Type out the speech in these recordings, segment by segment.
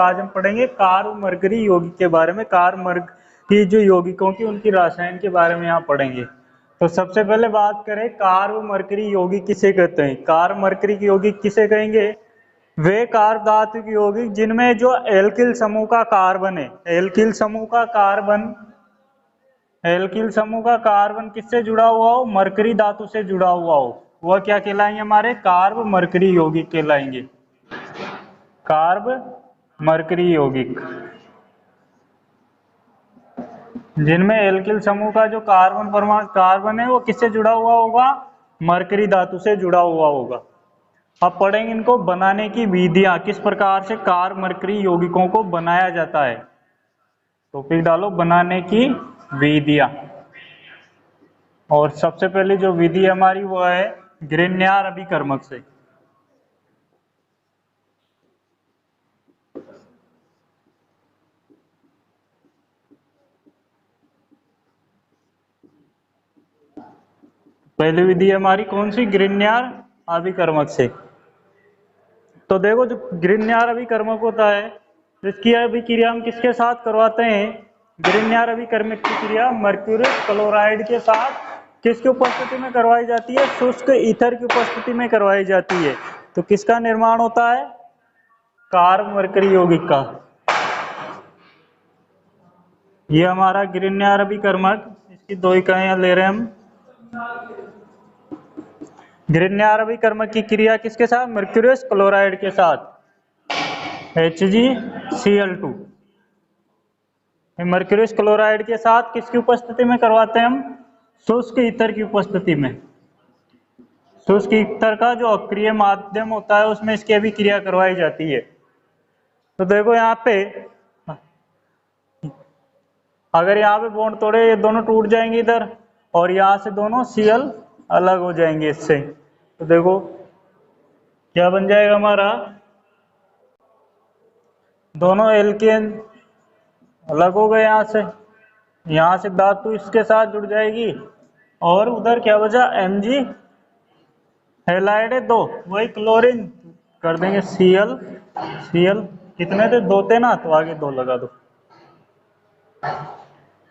आज हम पढ़ेंगे कार्बमर्करी यौगिक के बारे में। कार्बमर्करी जो यौगिकों की उनकी रसायन के बारे में यहाँ पढ़ेंगे। तो सबसे पहले बात करें कार्बमर्करी यौगिक किसे कहते हैं। कार्बमर्करी यौगिक किसे कहेंगे? वे कार्ब धातु यौगिक जिनमें जो एल्किल समूह का कार्बन है, एल्किल समूह का कार्बन किससे जुड़ा हुआ हो? मरकरी धातु से जुड़ा हुआ हो, वह क्या कहलाएंगे? हमारे कार्बमर्करी यौगिक कहलाएंगे। कार्बमर्करी यौगिक जिनमें एल्किल समूह का जो कार्बन है वो किससे जुड़ा हुआ होगा? मरकरी धातु से जुड़ा हुआ होगा। अब पढ़ेंगे इनको बनाने की विधियां, किस प्रकार से कार्बमर्करी यौगिकों को बनाया जाता है। टॉपिक डालो बनाने की विधियां। और सबसे पहले जो विधि हमारी वो है ग्रिग्नार्ड अभिकर्मक से। पहली विधि हमारी कौन सी? ग्रिग्नार्ड अभिकर्मक से। तो देखो जो ग्रिग्नार्ड अभिकर्मक होता है इसकी अभिक्रिया हम किसके साथ करवाते हैं? ग्रिग्नार्ड अभिकर्मक की क्रिया मर्क्यूरस क्लोराइड के साथ किसकी उपस्थिति में करवाई जाती है? शुष्क ईथर की उपस्थिति में करवाई जाती है। तो किसका निर्माण होता है? कार्बमर्करी यौगिक का। ये हमारा ग्रिग्नार्ड अभिकर्मक, इसकी दो इकाइयां ले रहे हैं हम। ग्रिग्नार्ड अभिकर्मक की क्रिया किसके साथ? मर्क्यूरस क्लोराइड के साथ, HgCl2। मर्क्यूरस क्लोराइड के साथ किसकी उपस्थिति में करवाते हैं हम? शुष्क ईथर की उपस्थिति में। शुष्क ईथर का जो अक्रिय माध्यम होता है उसमें इसकी अभिक्रिया करवाई जाती है। तो देखो यहाँ पे अगर यहाँ पे बॉन्ड तोड़े ये दोनों टूट जाएंगे इधर, और यहाँ से दोनों Cl अलग हो जाएंगे इससे। तो देखो क्या बन जाएगा हमारा? दोनों एल्केन अलग हो गए यहाँ से धातु इसके साथ जुड़ जाएगी, और उधर क्या बचा? Mg हैलाइड है दो, वही क्लोरीन कर देंगे Cl। कितने थे? दो थे ना, तो आगे दो लगा दो।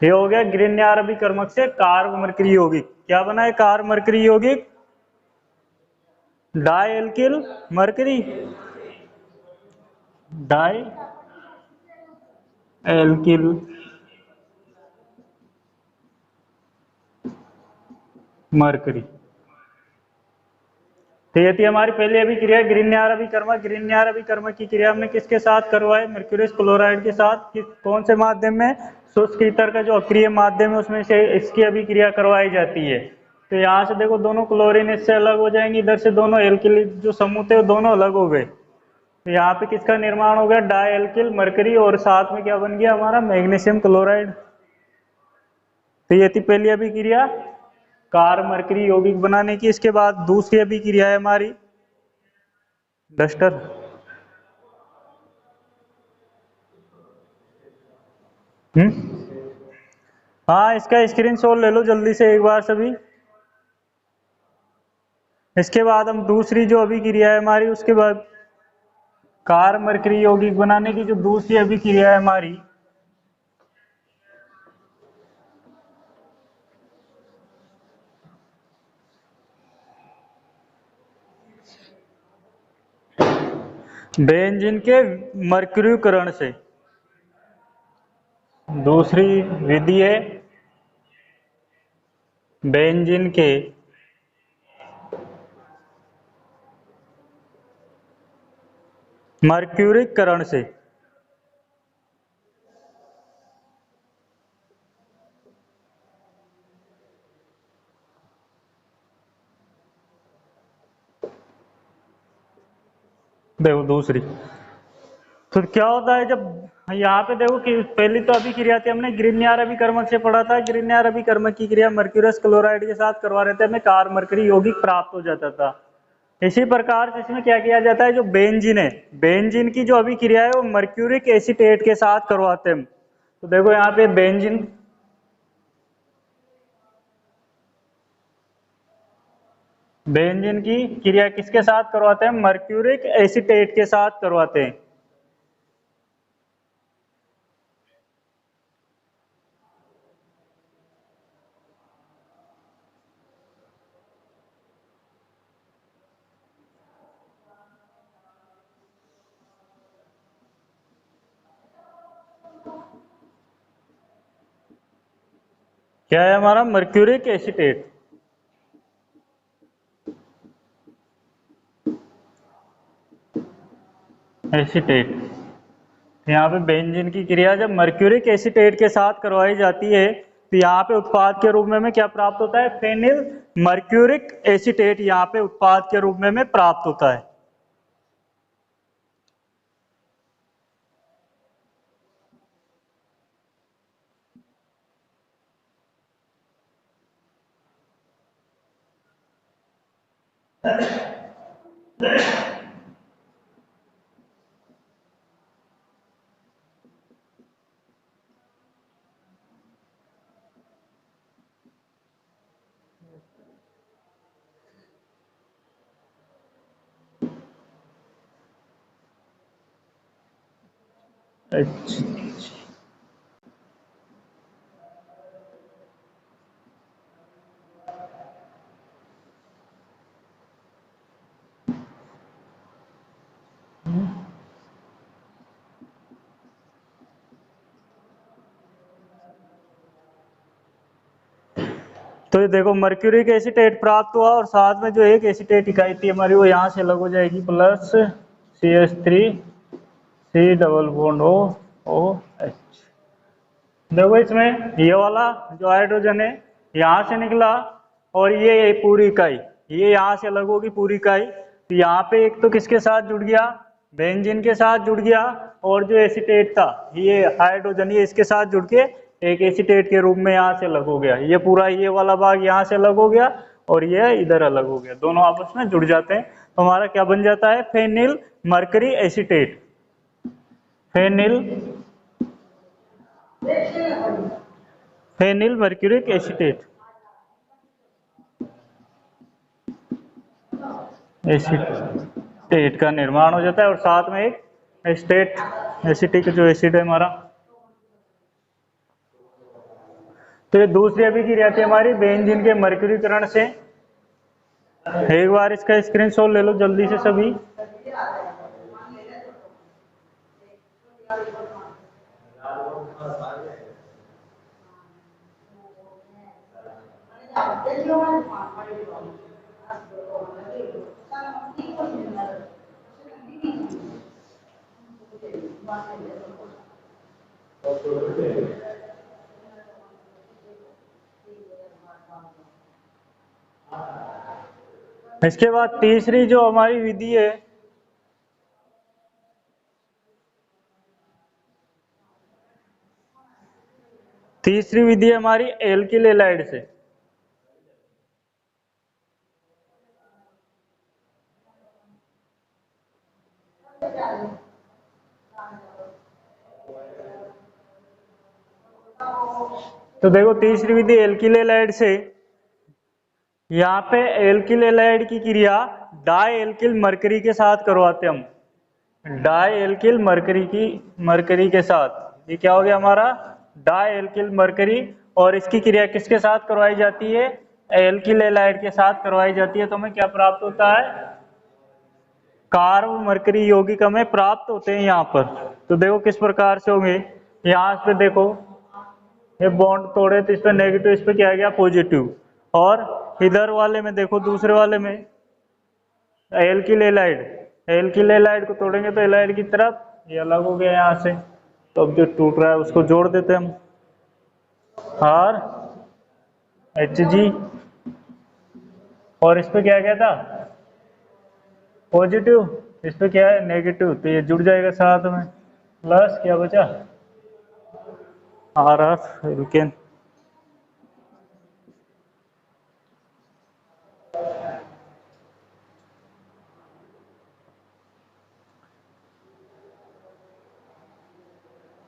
ये हो गया ग्रिग्नार्ड अभिकर्मक से कार्बमर्करी यौगिक। क्या बना है कार्बमर्करी यौगिक? Dialkyl mercury, dialkyl mercury. तो ये थी हमारी पहली अभिक्रिया ग्रिग्नार्ड अभिकर्मक। ग्रिग्नार्ड अभिकर्मक की क्रिया हमने किसके साथ करवाई? मर्क्यूरस क्लोराइड के साथ। कौन से माध्यम में? शुष्क ईथर का जो अक्रिय माध्यम है उसमें से इसकी अभिक्रिया करवाई जाती है। तो यहाँ से देखो दोनों क्लोरीन इससे अलग हो जाएंगे, इधर से दोनों एल्किल जो समूह थे वो दोनों अलग हो गए। तो यहाँ पे किसका निर्माण हो गया? डाई एल्किल मर्करी, और साथ में क्या बन गया हमारा? Magnesium chloride. तो ये थी पहली अभिक्रिया कार्बमर्करी यौगिक बनाने की। इसके बाद दूसरी अभिक्रिया है हमारी डस्टर। हाँ, इसका स्क्रीनशॉट ले लो जल्दी से एक बार सभी। इसके बाद हम दूसरी जो अभिक्रिया है हमारी, उसके बाद कार्बमर्करी यौगिक बनाने की जो दूसरी अभिक्रिया है हमारी, बेंजीन के मर्क्यूरीकरण से। दूसरी विधि है बेंजीन के मर्क्यूरीकरण से। देखो दूसरी, तो क्या होता है जब यहाँ पे देखो कि पहली तो अभिक्रिया थी हमने ग्रिग्नार्ड अभिकर्मक से पढ़ा था। ग्रिग्नार्ड अभिकर्मक की क्रिया मर्क्यूरस क्लोराइड के साथ करवा रहे थे, हमें कार्बमर्करी यौगिक प्राप्त हो जाता था। इसी प्रकार से इसमें क्या किया जाता है? जो बेंजीन है, बेंजीन की जो अभिक्रिया है वो मर्क्यूरिक एसीटेट के साथ करवाते हैं। तो देखो यहाँ पे बेंजीन की क्रिया किसके साथ करवाते हैं? मर्क्यूरिक एसीटेट के साथ करवाते हैं। क्या है हमारा मर्क्यूरिक एसीटेट। एसीटेट यहाँ पे बेंजीन की क्रिया जब मर्क्यूरिक एसीटेट के साथ करवाई जाती है तो यहाँ पे उत्पाद के रूप में क्या प्राप्त होता है, फेनिल मर्क्यूरिक एसीटेट यहाँ पे उत्पाद के रूप में प्राप्त होता है। अच्छा, तो ये देखो मर्क्यूरिक एसीटेट प्राप्त हुआ और साथ में जो एक एसीटेट इकाई थी हमारी वो यहाँ से अलग हो जाएगी, plus CH3 C double bond O H। देखो इसमें ये वाला जो हाइड्रोजन है यहाँ से निकला और ये पूरी इकाई ये यहाँ से अलग होगी पूरी इकाई, तो यहाँ पे एक तो किसके साथ जुड़ गया, बेंजीन के साथ जुड़ गया, और जो एसीटेट था ये हाइड्रोजन ये इसके साथ जुड़ के एक एसीटेट के रूप में यहाँ से अलग हो गया। ये पूरा ये वाला भाग यहाँ से अलग हो गया और ये इधर अलग हो गया, दोनों आपस में जुड़ जाते हैं तो हमारा क्या बन जाता है, phenyl mercury acetate. Phenyl phenyl mercuric acetate acetate का निर्माण हो जाता है और साथ में एक एसीटेट एसिटिक जो एसिड है हमारा। तो ये दूसरी अभिक्रिया थी हमारी बेंजीन के मर्क्यूरीकरण से। एक बार इसका स्क्रीनशॉट ले लो जल्दी से सभी। इसके बाद तीसरी जो हमारी विधि है तीसरी विधि है हमारी एल्किल हैलाइड से। तो देखो तीसरी विधि एल्किल हैलाइड से, यहाँ पे एल्किल हैलाइड की क्रिया डाई एल्किल मरकरी के साथ करवाते हम, डाई एल्किल मरकरी के साथ। ये क्या हो गया हमारा डाई एल्किल मरकरी, और इसकी क्रिया किसके साथ करवाई जाती है, एल्किल हैलाइड के साथ करवाई जाती है। तो हमें क्या प्राप्त होता है, कार्ब मरकरी यौगिक हमें प्राप्त होते हैं यहाँ पर। तो देखो किस प्रकार से होंगे, यहाँ पे देखो ये बॉन्ड तोड़े तो इस पे नेगेटिव, इस पे क्या आ गया पॉजिटिव, और इधर वाले में देखो दूसरे वाले में एल्किल हैलाइड को तोड़ेंगे तो हैलाइड की तरफ ये अलग हो गया यहाँ से। तो अब जो टूट रहा है उसको जोड़ देते हैं हम, आर Hg, और इस पे क्या गया था पॉजिटिव, इस पे क्या है नेगेटिव, तो ये जुड़ जाएगा साथ में, प्लस क्या बचा आर एल्केन।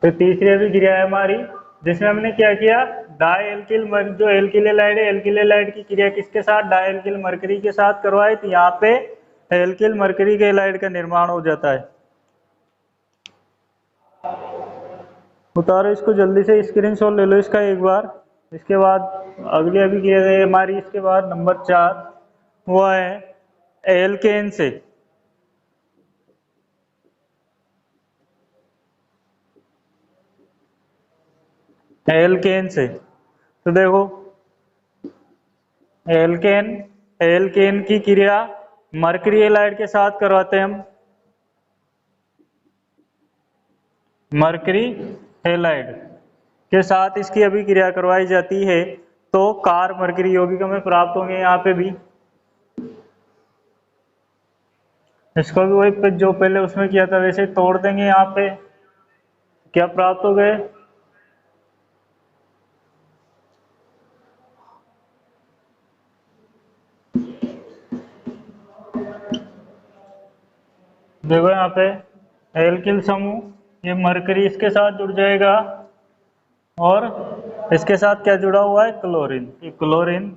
तो तीसरी अभिक्रिया है हमारी जिसमें हमने क्या किया, डाई एल्किल जो एल्किल हैलाइड है एल्किल हैलाइड की क्रिया किसके साथ, डाई एल्किल मरकरी के साथ करवाए, तो यहाँ पे एल्किल मरकरी के हैलाइड का निर्माण हो जाता है। उतारो इसको जल्दी से, स्क्रीनशॉट ले लो इसका एक बार। इसके बाद अगली अभिक्रिया है हमारी, इसके बाद नंबर 4 वो है एल्केन से। एल्केन से तो देखो एल्केन, एल्केन की क्रिया मरकरी हैलाइड के साथ करवाते हैं हम, मरकरी हैलाइड के साथ इसकी अभिक्रिया करवाई जाती है, तो कार मरकरी यौगिक हमें प्राप्त होंगे। यहाँ पे भी इसको भी वही जो पहले उसमें किया था वैसे तोड़ देंगे। यहाँ पे क्या प्राप्त हो गए, देखो यहाँ पे एल्किल समूह, ये मरकरी इसके साथ जुड़ जाएगा और इसके साथ क्या जुड़ा हुआ है, क्लोरीन, ये क्लोरीन,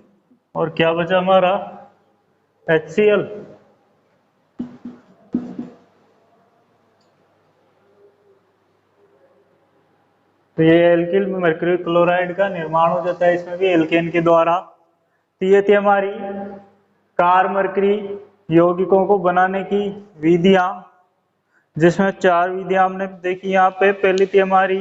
और क्या बचा हमारा HCl। तो ये एल्किल में मरकरी क्लोराइड का निर्माण हो जाता है, इसमें भी एल्केन के द्वारा। तो ये थी हमारी कार मरकरी यौगिकों को बनाने की विधियां, जिसमें 4 विधियां हमने देखी यहाँ पे। पहली थी हमारी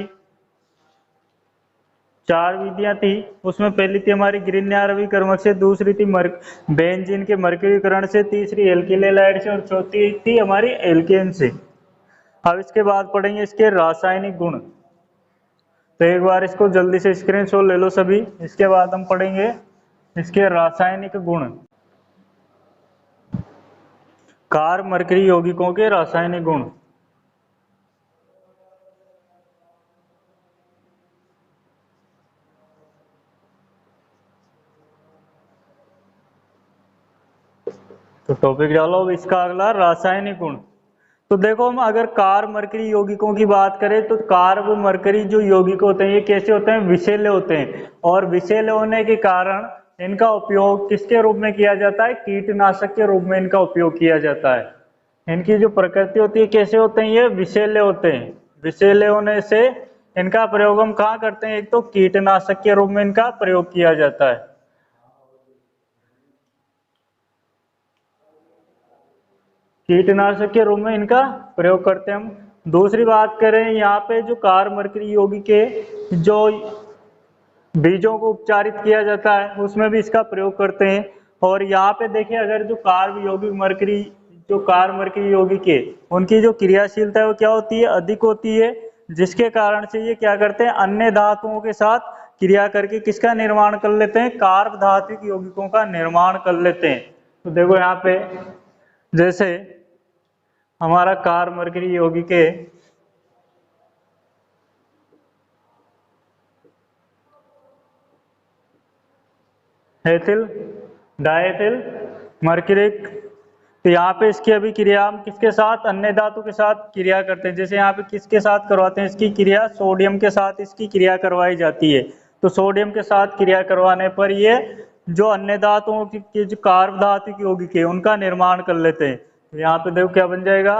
4 विधियां थी, उसमें पहली थी हमारी ग्रीन्यार अभिकर्मक से, दूसरी थी बेंजीन के मरकरीकरण से, तीसरी एल्किल हैलाइड से, और चौथी थी हमारी एल्केन से। अब इसके बाद पढ़ेंगे इसके रासायनिक गुण। तो एक बार इसको जल्दी से स्क्रीनशॉट ले लो सभी, इसके बाद हम पढ़ेंगे इसके रासायनिक गुण, कार मरकरी यौगिकों के रासायनिक गुण। तो टॉपिक डालो अब इसका अगला, रासायनिक गुण। तो देखो हम अगर कार मरकरी यौगिकों की बात करें तो कार व मरकरी जो यौगिक होते हैं ये कैसे होते हैं, विषैले होते हैं, और विषैले होने के कारण इनका उपयोग किसके रूप में किया जाता है, कीटनाशक के रूप में इनका उपयोग किया जाता है। इनकी जो प्रकृति होती है कैसे होते हैं, ये विषैले होते हैं। विषैले होने से इनका प्रयोग हम कहाँ करते हैं, एक तो कीटनाशक के रूप में इनका प्रयोग किया जाता है, कीटनाशक के रूप में इनका प्रयोग करते हैं हम। दूसरी बात करें यहाँ पे जो कार मरकरी यौगिक के जो बीजों को उपचारित किया जाता है उसमें भी इसका प्रयोग करते हैं। और यहाँ पे देखिए अगर जो कार यौगिक मरकरी, जो कार मरकरी यौगिक है उनकी जो क्रियाशीलता है वो क्या होती है, अधिक होती है, जिसके कारण से ये क्या करते हैं, अन्य धातुओं के साथ क्रिया करके किसका निर्माण कर लेते हैं, कार्ब धात्विक यौगिकों का निर्माण कर लेते हैं। तो देखो यहाँ पे जैसे हमारा कार मरकरी यौगिक है, एथिल डाएथिल मरकरिक। तो यहाँ पे इसकी अभिक्रिया हम किसके साथ, अन्य धातु के साथ क्रिया करते हैं। जैसे यहाँ पे किसके साथ करवाते हैं इसकी क्रिया, सोडियम के साथ इसकी क्रिया करवाई जाती है। तो सोडियम के साथ क्रिया करवाने पर ये जो अन्य धातुओं की जो कार्ब धातु यौगिक है उनका निर्माण कर लेते हैं। तो यहाँ पे देखो क्या बन जाएगा,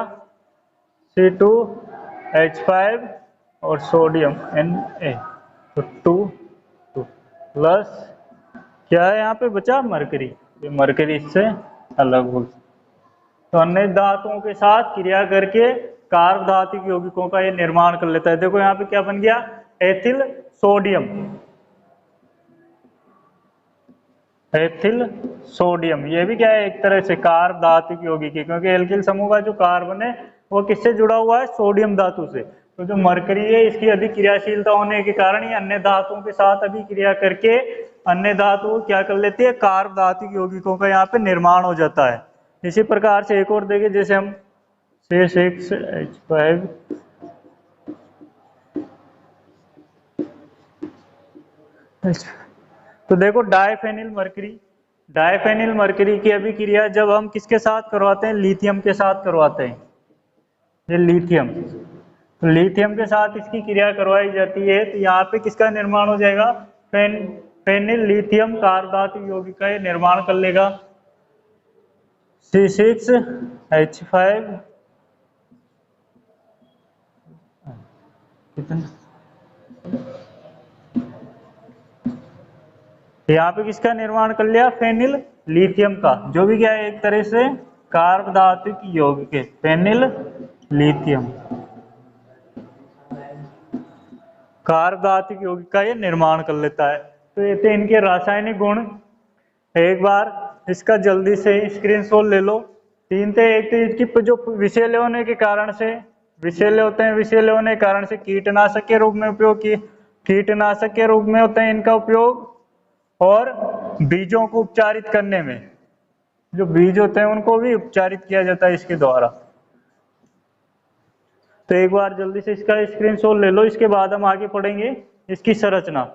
C2H5 और सोडियम Na, तो 2 प्लस क्या है यहाँ पे बचा, मरकरी, ये मरकरी इससे अलग हो। तो अन्य धातुओं के साथ क्रिया करके कार्ब धातु यौगिकों का ये निर्माण कर लेता है। देखो यहाँ पे क्या बन गया, एथिल सोडियम, एथिल सोडियम, ये भी क्या है एक तरह से कार्ब धातु यौगिक है, क्योंकि एल्किल समूह का जो कार्बन है वो किससे जुड़ा हुआ है, सोडियम धातु से। तो जो मरकरी है इसकी अधिक क्रियाशीलता होने के कारण ये अन्य धातुओं के साथ अभिक्रिया करके अन्य धातु क्या कर लेती है, कार्ब धातु यौगिकों का यहाँ पे निर्माण हो जाता है। इसी प्रकार से एक और देखें, जैसे हम C6H5 तो देखो डाइफेनिल मरकरी, डाइफेनिल मरकरी की अभिक्रिया जब हम किसके साथ करवाते हैं, लिथियम के साथ करवाते हैं, ये लिथियम, तो लिथियम के साथ इसकी क्रिया करवाई जाती है। तो यहाँ पे किसका निर्माण हो जाएगा, फेनिल लिथियम कार्ब धातु यौगिक का ये निर्माण कर लेगा, C6H5 कितना, यहाँ पे किसका निर्माण कर लिया, फेनिल लिथियम का, जो भी क्या है एक तरह से कार्ब धातु यौगिक है, फेनिल लिथियम कार्ब धातु यौगिक का ये निर्माण कर लेता है। तो ये थे इनके रासायनिक गुण। एक बार इसका जल्दी से स्क्रीनशॉट ले लो। तीन थे, एक तो इसकी जो विषैले होने के कारण से, विषैले होते हैं, विषैले होने के कारण से कीटनाशक के रूप में उपयोग की, कीटनाशक के रूप में होते हैं इनका उपयोग, और बीजों को उपचारित करने में, जो बीज होते हैं उनको भी उपचारित किया जाता है इसके द्वारा। तो एक बार जल्दी से इसका स्क्रीनशॉट ले लो, इसके बाद हम आगे पढ़ेंगे इसकी संरचना।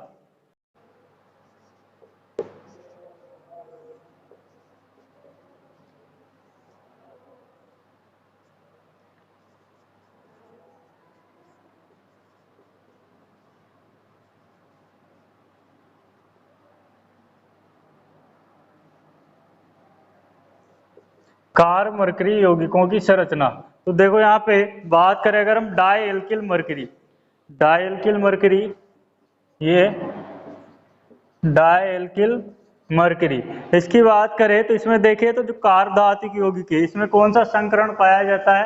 कार मरकरी यौगिकों की संरचना। तो देखो यहाँ पे बात करें अगर हम dialkyl mercury, dialkyl mercury, ये डाई एल्किल मरकरी, इसकी बात करें तो इसमें देखिए तो जो कार्बधातुक यौगिक है इसमें कौन सा संकरण पाया जाता है,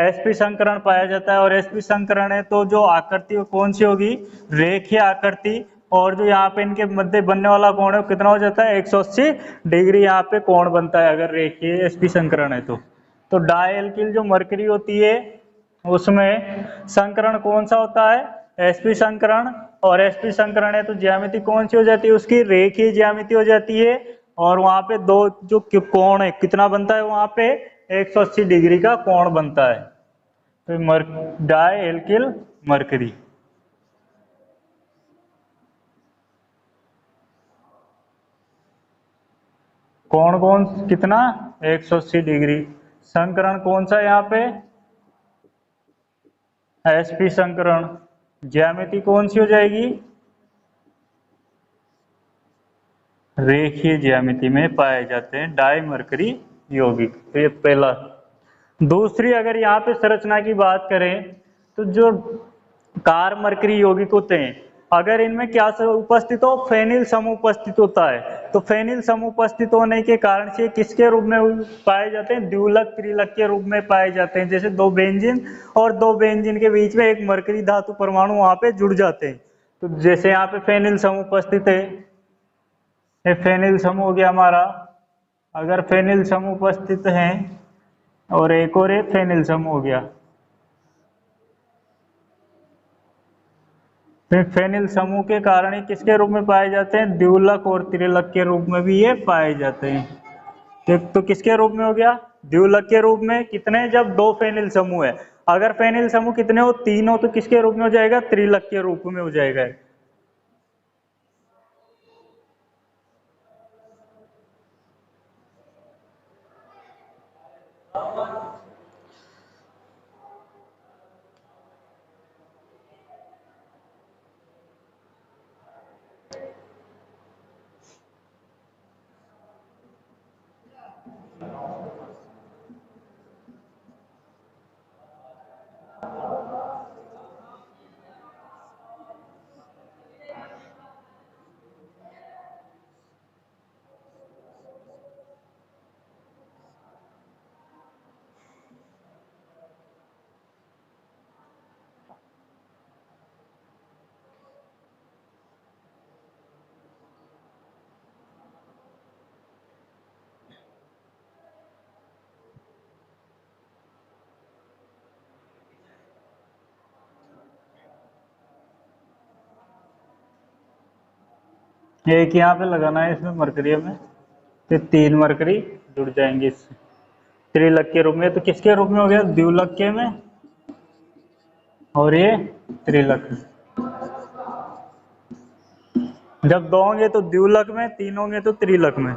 sp संकरण पाया जाता है। और sp संकरण है तो जो आकृति वो कौन सी होगी, रेखीय आकृति। और जो यहाँ पे इनके मध्य बनने वाला कोण है वो कितना हो जाता है, 180 डिग्री यहाँ पे कोण बनता है अगर रेखीय sp संकरण है तो डाई एल्किल जो मरकरी होती है उसमें संकरण कौन सा होता है, sp संकरण। और sp संकरण है तो ज्यामिति कौन सी हो जाती है उसकी, रेखीय ज्यामिति हो जाती है। और वहां पे दो जो कोण है कितना बनता है, वहां पे 180 डिग्री का कोण बनता है। तो डाई एल्किल मरकरी, कोण कौन कितना, 180 डिग्री। संकरण कौन सा यहाँ पे, sp संकरण। ज्यामिति कौन सी हो जाएगी, रेखीय ज्यामिति में पाए जाते हैं डाई मरकरी यौगिक। तो ये पहला। दूसरी अगर यहाँ पे संरचना की बात करें तो जो कार मरकरी यौगिक होते हैं अगर इनमें क्या उपस्थित हो, फेनिल समूह उपस्थित होता है। तो फेनिल समूह उपस्थित होने के कारण से किसके रूप में पाए जाते हैं, द्विलक त्रिलक के रूप में पाए जाते हैं। जैसे दो बेंजीन और दो बेंजीन के बीच में एक मरकरी धातु परमाणु वहां पे जुड़ जाते हैं। तो जैसे यहाँ पे फेनिल समूह उपस्थित है, ये फेनिल समूह हो गया हमारा। अगर फेनिल समूह उपस्थित है और एक और ये फेनिल समूह हो गया, फिर फेनिल समूह के कारण ही किसके रूप में पाए जाते हैं, द्विलक और त्रिलक के रूप में भी ये पाए जाते हैं। तो किसके रूप में हो गया, द्विलक के रूप में। कितने, जब दो फेनिल समूह है। अगर फेनिल समूह कितने हो, तीन हो, तो किसके रूप में हो जाएगा, त्रिलक के रूप में हो जाएगा। एक यहाँ पे लगाना है इसमें मरकरी में, फिर तीन मरकरी जुड़ जाएंगे इससे त्रिलक के रूप में। तो किसके रूप में हो गया, द्विलक के में, और ये त्रिलक में। जब दो होंगे तो द्विलक में, तीन होंगे तो त्रिलक में।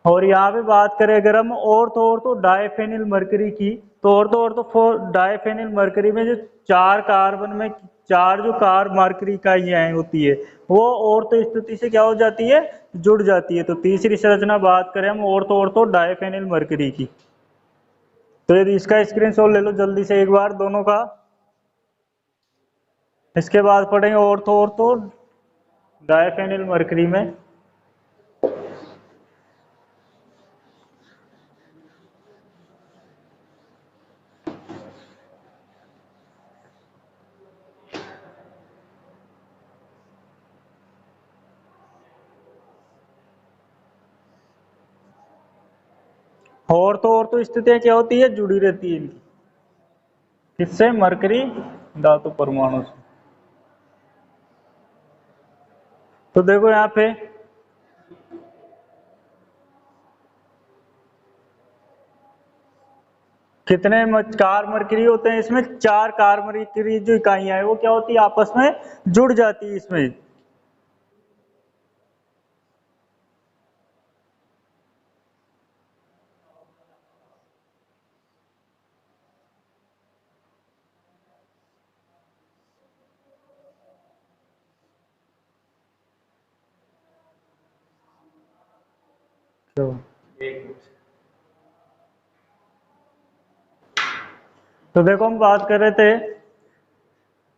और यहाँ पे बात करें अगर हम और तो डाइफेनिल मरकरी की, तो डाइफेनिल मरकरी में जो चार कार्बन में चार जो कार मरकरी इकाइयां होती है वो ऑर्थो स्थिति से क्या हो जाती है, जुड़ जाती है। तो तीसरी संरचना बात करें हम ऑर्थो डाइफेनिल मरकरी की, तो यदि इसका स्क्रीनशॉट ले लो जल्दी से एक बार दोनों का। इसके बाद पढ़ेंगे ऑर्थो डाइफेनिल मरकरी में। और तो स्थितियां क्या होती है, जुड़ी रहती है इनकी, किससे, मरकरी धातु परमाणु से। तो देखो यहाँ पे कितने कार मरकरी होते हैं इसमें, 4 कार मरकरी जो इकाइयां है वो क्या होती है, आपस में जुड़ जाती है इसमें। तो देखो हम बात कर रहे थे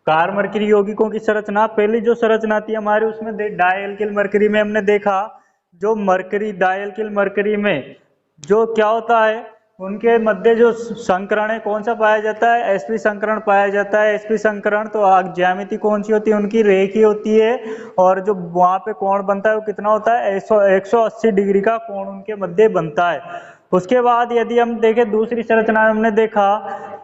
कार मरकरी यौगिकों की संरचना। पहली जो संरचना थी हमारी उसमें डायल्किल मरकरी में हमने देखा, जो मरकरी डायल्किल मरकरी में जो क्या होता है, उनके मध्य जो संकरण है कौन सा पाया जाता है, sp संकरण पाया जाता है। sp संकरण तो ज्यामिति कौन सी होती है उनकी, रेखीय होती है, और जो वहां पे कोण बनता है वो कितना होता है, 180 डिग्री का कोण उनके मध्य बनता है। उसके बाद यदि हम देखें दूसरी संरचना में हमने देखा,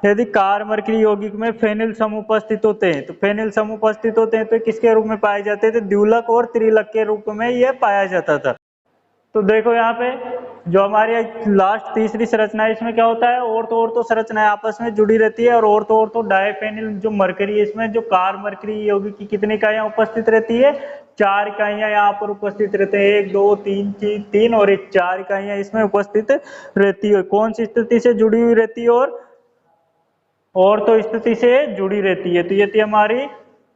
यदि कार मरकरी यौगिक में फेनिल समूह उपस्थित होते हैं, तो फेनिल समूह उपस्थित होते हैं तो किसके रूप में पाए जाते थे, द्विलक और त्रिलक के रूप में यह पाया जाता था। तो देखो यहाँ पे जो हमारी लास्ट तीसरी संरचना है इसमें क्या होता है, ऑर्थो संरचनाएं आपस में जुड़ी रहती है, और ऑर्थो डायफेनिल जो मरकरी है इसमें जो कार मरकरी यौगिक की कितनी इकाइयां उपस्थित रहती है, 4 इकाइयां यहाँ पर उपस्थित रहते हैं, 1 2 3 3 और 1 4 इकाइयां इसमें उपस्थित रहती है। कौन सी स्थिति से जुड़ी हुई रहती है, और तो स्थिति से जुड़ी रहती है। तो ये थी हमारी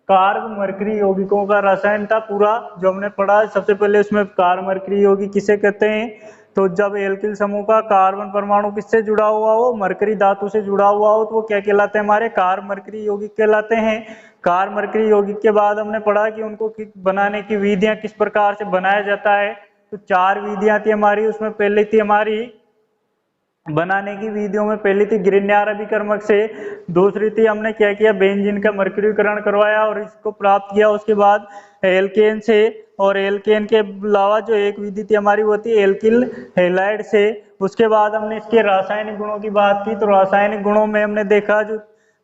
कार्ब मरकरी यौगिकों का रसायन था पूरा जो हमने पढ़ा। सबसे पहले उसमें कार्ब मरकरी यौगिक किसे कहते हैं, तो जब एल्किल समूह का कार्बन परमाणु किससे जुड़ा हुआ हो, मरकरी धातु से जुड़ा हुआ हो, तो वो क्या कहलाते हैं, हमारे कार्ब मरकरी यौगिक कहलाते हैं। कार्ब मरकरी यौगिक के बाद हमने पढ़ा कि उनको बनाने की विधियां किस प्रकार से बनाया जाता है। तो 4 विधियां थी हमारी, उसमें पहले थी हमारी बनाने की विधियों में, पहली थी ग्रिग्नार अभिकर्मक से, दूसरी थी हमने क्या किया, बेंजीन का मर्क्यूरीकरण करवाया और इसको प्राप्त किया। उसके बाद एल्केन से, और एल्केन के अलावा जो एक विधि थी हमारी वो थी एल्किल हैलाइड से। उसके बाद हमने इसके रासायनिक गुणों की बात की, तो रासायनिक गुणों में हमने देखा जो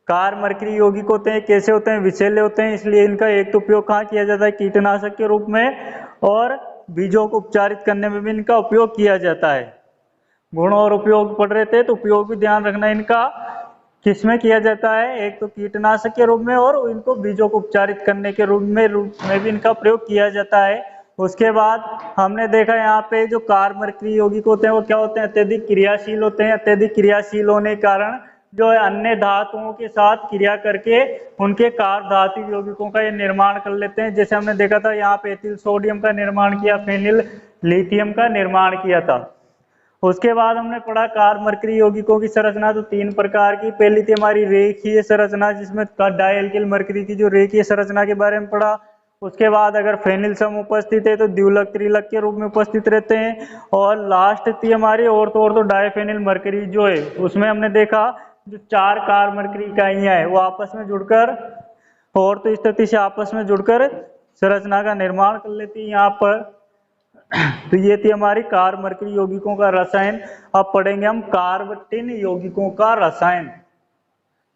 कार मरकरी यौगिक होते हैं कैसे होते हैं, विषैले होते हैं, इसलिए इनका एक तो उपयोग कहाँ किया जाता है, कीटनाशक के रूप में, और बीजों को उपचारित करने में भी इनका उपयोग किया जाता है। गुण और उपयोग पढ़ रहे थे, तो उपयोग भी ध्यान रखना इनका किसमें किया जाता है, एक तो कीटनाशक के रूप में, और इनको बीजों को उपचारित करने के रूप में भी इनका प्रयोग किया जाता है। उसके बाद हमने देखा यहाँ पे जो कार मरकरी यौगिक होते हैं वो क्या होते हैं, अत्यधिक क्रियाशील होते हैं। अत्यधिक क्रियाशील होने के कारण जो है अन्य धातुओं के साथ क्रिया करके उनके कार धातु यौगिकों का ये निर्माण कर लेते हैं। जैसे हमने देखा था यहाँ पे एथिल सोडियम का निर्माण किया, फेनिल लिथियम का निर्माण किया था। उसके बाद हमने पढ़ा कार मरकरी यौगिकों की संरचना, तो 3 प्रकार की। पहली थी हमारी रेखीय संरचना, जिसमें डायल्किल मरकरी की जो रेखीय संरचना के बारे में पढ़ा। उसके बाद अगर फेनिल समूह उपस्थित है तो द्विलक त्रिलक के रूप में उपस्थित रहते हैं। और लास्ट थी हमारी ऑर्थो डायफेनिल मरकरी जो है, उसमें हमने देखा जो 4 कार मरकरी इकाइयां है वो आपस में जुड़कर और तो स्थिति से आपस में जुड़कर संरचना का निर्माण कर लेती है यहाँ पर। तो ये थी हमारी कार मरकरी यौगिकों का रसायन। अब पढ़ेंगे हम कार्बटिन यौगिकों का रसायन।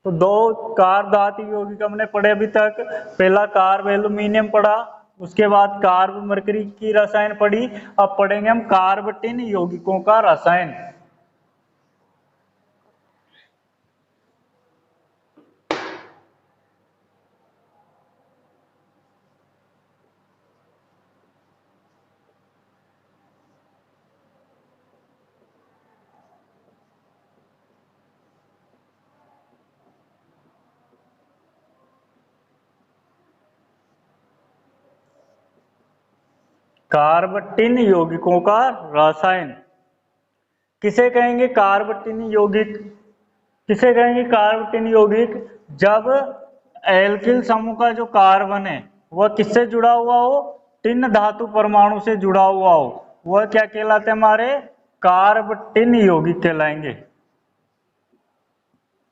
तो 2 कार धातु यौगिक हमने पढ़े अभी तक। पहला कार्ब एल्यूमिनियम पढ़ा, उसके बाद कार्ब मरकरी की रसायन पढ़ी। अब पढ़ेंगे हम कार्बटिन यौगिकों का रसायन। कार्बटिन यौगिकों का रसायन किसे कहेंगे, कार्बटिन यौगिक किसे कहेंगे, कार्बटिन यौगिक जब एल्किल समूह का जो कार्बन है वह किससे जुड़ा हुआ हो, टिन धातु परमाणु से जुड़ा हुआ हो, वह क्या कहलाते हैं, हमारे कार्बटिन यौगिक कहलाएंगे।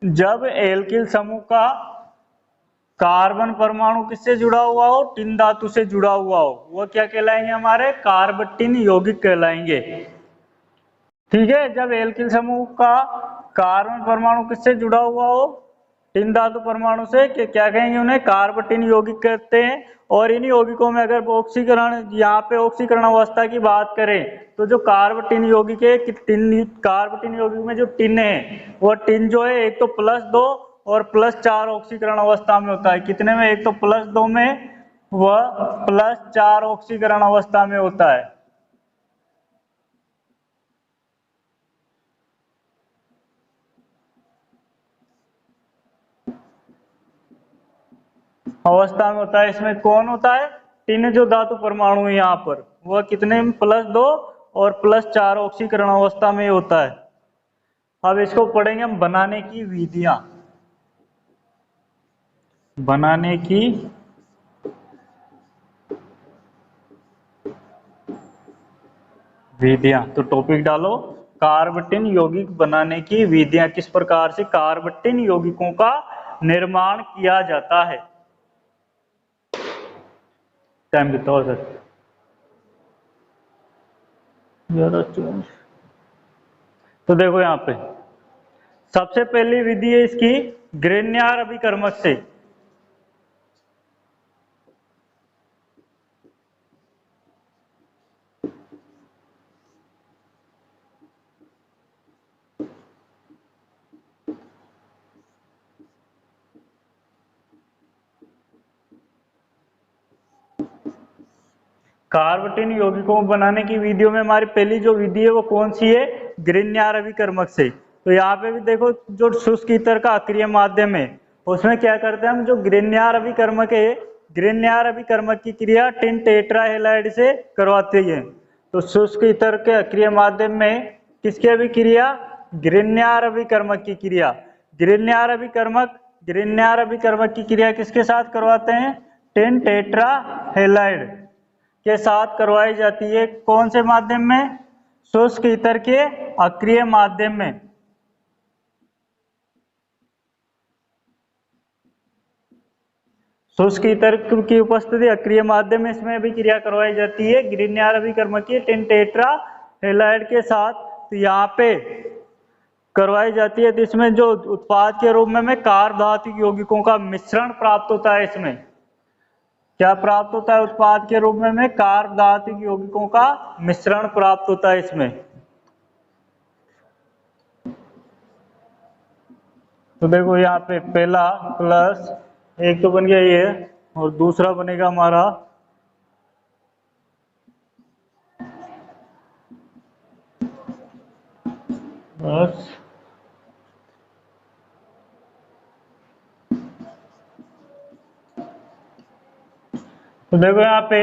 जब एल्किल समूह का कार्बन परमाणु किससे जुड़ा हुआ हो, टिन धातु से जुड़ा हुआ हो, वह क्या कहलाएंगे, हमारे कार्बटिन यौगिक कहलाएंगे। ठीक है। जब एल्किल समूह का कार्बन परमाणु किससे जुड़ा हुआ हो, टिन धातु परमाणु से, क्या कहेंगे उन्हें, कार्बटिन यौगिक कहते हैं। और इन यौगिकों में अगर ऑक्सीकरण, यहाँ पे ऑक्सीकरण अवस्था की बात करें तो जो कार्बटिन यौगिक है, कार्बटिन यौगिक में जो टिन है वो टिन जो है एक तो +2 और +4 ऑक्सीकरण अवस्था में होता है। कितने में, एक तो +2 में, वह +4 ऑक्सीकरण अवस्था में होता है। अवस्था में होता है। इसमें कौन होता है, टिन जो धातु परमाणु है यहाँ पर, वह कितने में, +2 और +4 ऑक्सीकरण अवस्था में होता है। अब इसको पढ़ेंगे हम, बनाने की विधियां। बनाने की विधियां, तो टॉपिक डालो कार्बटिन यौगिक बनाने की विधियां। किस प्रकार से कार्बटिन यौगिकों का निर्माण किया जाता है। टाइम कितना हो सर, 11:24। तो देखो यहाँ पे सबसे पहली विधि है इसकी ग्रिग्नार अभिकर्मक से। कार्बटिन यौगिकों को बनाने की विधियों में हमारी पहली जो विधि है वो कौन सी है, ग्रिग्नार अभिकर्मक से। तो यहाँ पे भी देखो, जो शुष्क ईथर का अक्रिय माध्यम है उसमें क्या करते हैं हम, जो ग्रिग्नार अभिकर्मक है, ग्रिग्नार अभिकर्मक की क्रिया टिन टेट्रा हैलाइड से करवाते हैं। तो शुष्क ईथर के अक्रिय माध्यम में किसकी अभिक्रिया, ग्रिग्नार अभिकर्मक की क्रिया। ग्रिग्नार अभिकर्मक, ग्रिग्नार अभिकर्मक की क्रिया किसके साथ करवाते हैं, टिन टेट्रा हैलाइड के साथ करवाई जाती है। कौन से माध्यम में, शुष्क ईथर के अक्रिय माध्यम में। शुष्क ईथर की उपस्थिति अक्रिय माध्यम में इसमें भी क्रिया करवाई जाती है ग्रिग्नार अभिकर्मक की टिन टेट्रा हैलाइड के साथ। तो यहाँ पे करवाई जाती है। तो इसमें जो उत्पाद के रूप में हमें कार्ब धातु यौगिकों का मिश्रण प्राप्त होता है। इसमें क्या प्राप्त होता है, उत्पाद के रूप में हमें कार्ब धातु यौगिकों का मिश्रण प्राप्त होता है इसमें। तो देखो यहाँ पे पहला प्लस एक तो बन गया ये, और दूसरा बनेगा हमारा बस। तो देखो यहाँ पे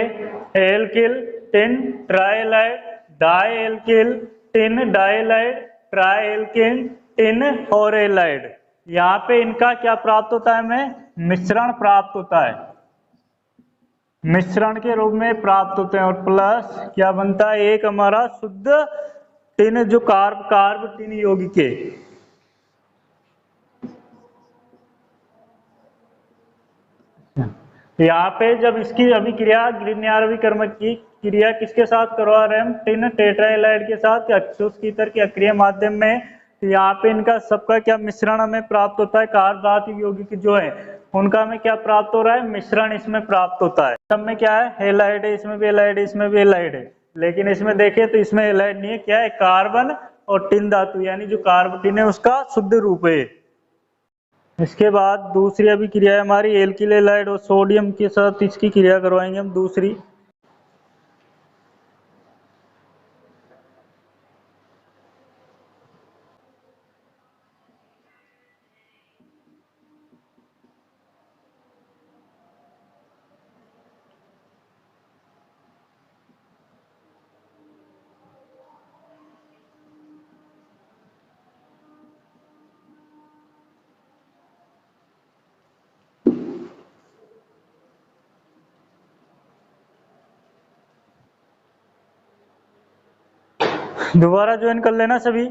alkyl tin trihalide, di alkyl tin dihalide, tri एल्किन टिन ऑरेलाइड। यहाँ पे इनका क्या प्राप्त होता है, हमें मिश्रण प्राप्त होता है, मिश्रण के रूप में प्राप्त होते हैं। और प्लस क्या बनता है, एक हमारा शुद्ध टिन जो कार्ब कार्ब टिन यौगिक है। यहाँ पे जब इसकी अभिक्रिया ग्रिग्नार अभिकर्मक की क्रिया किसके साथ करवा रहे हैं हम, टिन टेट्राइलाइड के साथ शुष्क ईथर के अक्रिय माध्यम में। तो यहाँ पे इनका सबका क्या मिश्रण हमें प्राप्त होता है, कार्ब धातु यौगिक जो है उनका हमें क्या प्राप्त हो रहा है, मिश्रण इसमें प्राप्त होता है। सब में क्या है, हैलाइड है, इसमें भी हैलाइड है, इसमें भी हैलाइड है। लेकिन इसमें देखें तो इसमें हैलाइड नहीं है, क्या है, कार्बन और टिन धातु, यानी जो कार्बोटिन है उसका शुद्ध रूप है। इसके बाद दूसरी अभी क्रिया है हमारी एल्किल हैलाइड और सोडियम के साथ इसकी क्रिया करवाएंगे हम दूसरी। दोबारा ज्वाइन कर लेना सभी।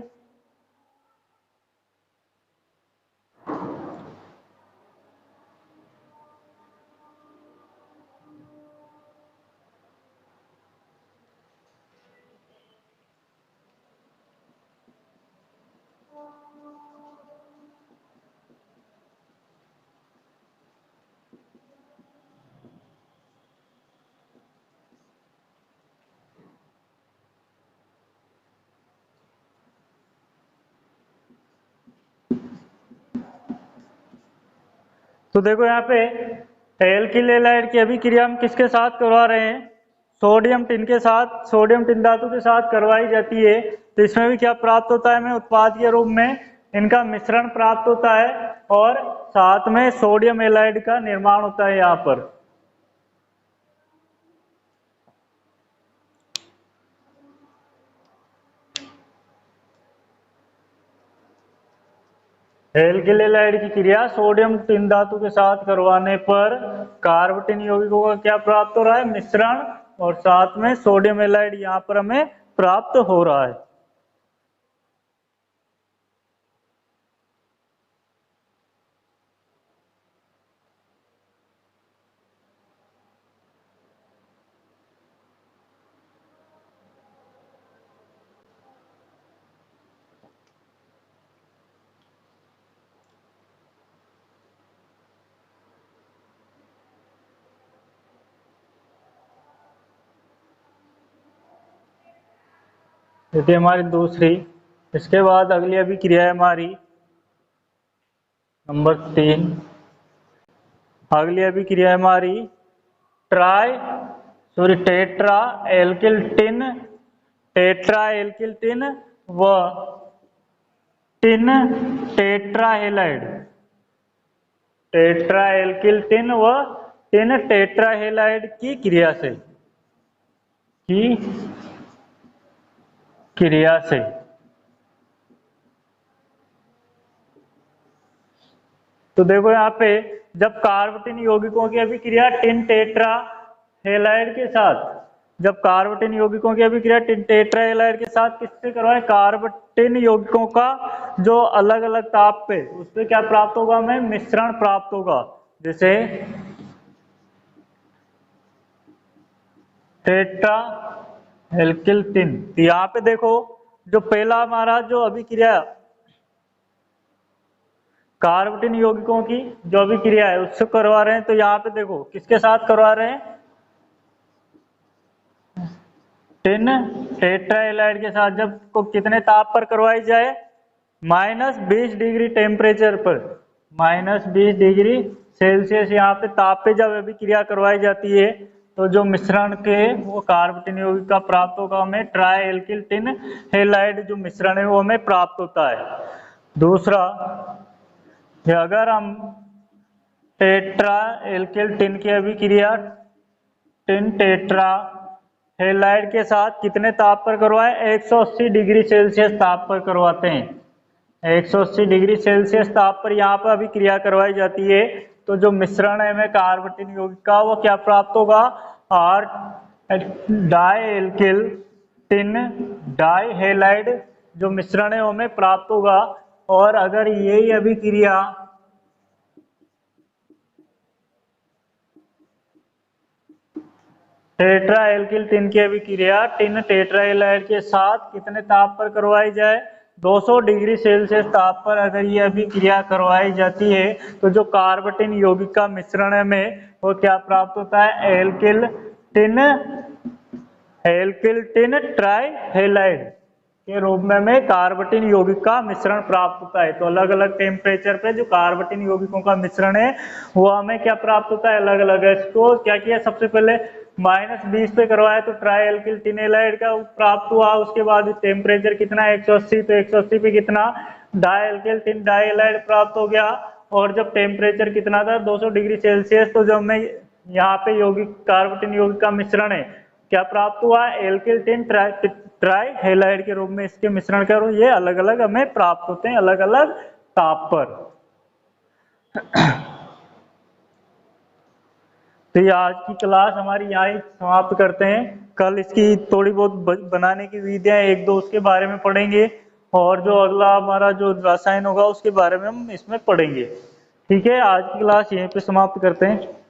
तो देखो यहाँ पे एल्किल हैलाइड की अभिक्रिया हम किसके साथ करवा रहे हैं, सोडियम टिन के साथ, सोडियम टिन धातु के साथ करवाई जाती है। तो इसमें भी क्या प्राप्त होता है, हमें उत्पाद के रूप में इनका मिश्रण प्राप्त होता है और साथ में सोडियम हैलाइड का निर्माण होता है। यहाँ पर एल्किल हैलाइड की क्रिया सोडियम टिन धातु के साथ करवाने पर कार्बोटिन यौगिकों का क्या प्राप्त हो रहा है, मिश्रण, और साथ में सोडियम हैलाइड यहाँ पर हमें प्राप्त हो रहा है। ये हमारी दूसरी। इसके बाद अगली अभिक्रिया है हमारी नंबर 3। अगली अभिक्रिया है हमारी टेट्रा एल्किल टिन व tin tetra halide, tetra alkyl tin व टिन टेट्रा हैलाइड की क्रिया से तो देखो यहाँ पे जब कार्बोटिन यौगिकों की अभिक्रिया टिन टेट्रा हैलाइड के साथ, जब कार्बोटिन यौगिकों की अभिक्रिया टिन टेट्रा हैलाइड के साथ किससे करवाए, कार्बोटिन यौगिकों का जो अलग अलग ताप पे उस पे क्या प्राप्त होगा, हमें मिश्रण प्राप्त होगा। जैसे टेट्रा एल्किल टिन, यहाँ पे देखो जो पहला हमारा जो अभिक्रिया कार्बोटिन यौगिकों की जो अभिक्रिया है उससे करवा रहे हैं, तो यहाँ पे देखो किसके साथ करवा रहे हैं, टिन टेट्रा हैलाइड के साथ। जब को कितने ताप पर करवाई जाए, -20 डिग्री टेम्परेचर पर, -20 डिग्री सेल्सियस यहाँ पे ताप पे जब अभिक्रिया करवाई जाती है तो जो मिश्रण के वो कार्बोटिन यौगिक का प्राप्त होगा, हमें ट्राई एल्किल टिन हैलाइड जो मिश्रण है वो हमें प्राप्त होता है। दूसरा, अगर हम टेट्रा एल्किल टिन की अभिक्रिया टिन टेट्रा हैलाइड के साथ कितने ताप पर करवाएं, 180 डिग्री सेल्सियस ताप पर करवाते हैं। 180 डिग्री सेल्सियस ताप पर यहाँ पर अभिक्रिया करवाई जाती है तो जो मिश्रण है हमें कार्बोटिन यौगिक का वो क्या प्राप्त होगा, R die alkyl tin dihalide जो मिश्रण है वो हमें प्राप्त होगा। और अगर यही अभिक्रिया टेट्रा एल्किल टिन की अभिक्रिया टिन टेट्रा हैलाइड के साथ कितने ताप पर करवाई जाए, 200 डिग्री सेल्सियस ताप पर अगर ये अभिक्रिया करवाई जाती है तो जो कार्बोटिन यौगिक का मिश्रण है में वो क्या प्राप्त होता है, एल्किल टिन ट्राई हैलाइड के रूप में हमें कार्बोटिन यौगिक का मिश्रण प्राप्त होता है। तो अलग अलग टेम्परेचर पे जो कार्बोटिन यौगिकों का मिश्रण है वो हमें क्या प्राप्त होता है, अलग अलग है। इसको क्या किया, सबसे पहले -20 पे करवाया तो ट्राई एल्किल टिन हैलाइड का प्राप्त हुआ। उसके बाद टेम्परेचर कितना, 180, तो 180 पे कितना, die alkyl tin dihalide प्राप्त हो गया। और जब टेम्परेचर कितना था, 200 डिग्री सेल्सियस, तो जब हमें यहाँ पे यौगिक कार्बोटिन यौगिक का मिश्रण है क्या प्राप्त हुआ, एल्किल टिन ट्राई हैलाइड के रूप में इसके मिश्रण का ये अलग अलग हमें प्राप्त होते हैं अलग अलग ताप पर। तो ये आज की क्लास हमारी यहाँ ही समाप्त करते हैं। कल इसकी थोड़ी बहुत बनाने की विधियां 1-2 उसके बारे में पढ़ेंगे और जो अगला हमारा जो रसायन होगा उसके बारे में हम इसमें पढ़ेंगे। ठीक है, आज की क्लास यहीं पे समाप्त करते हैं।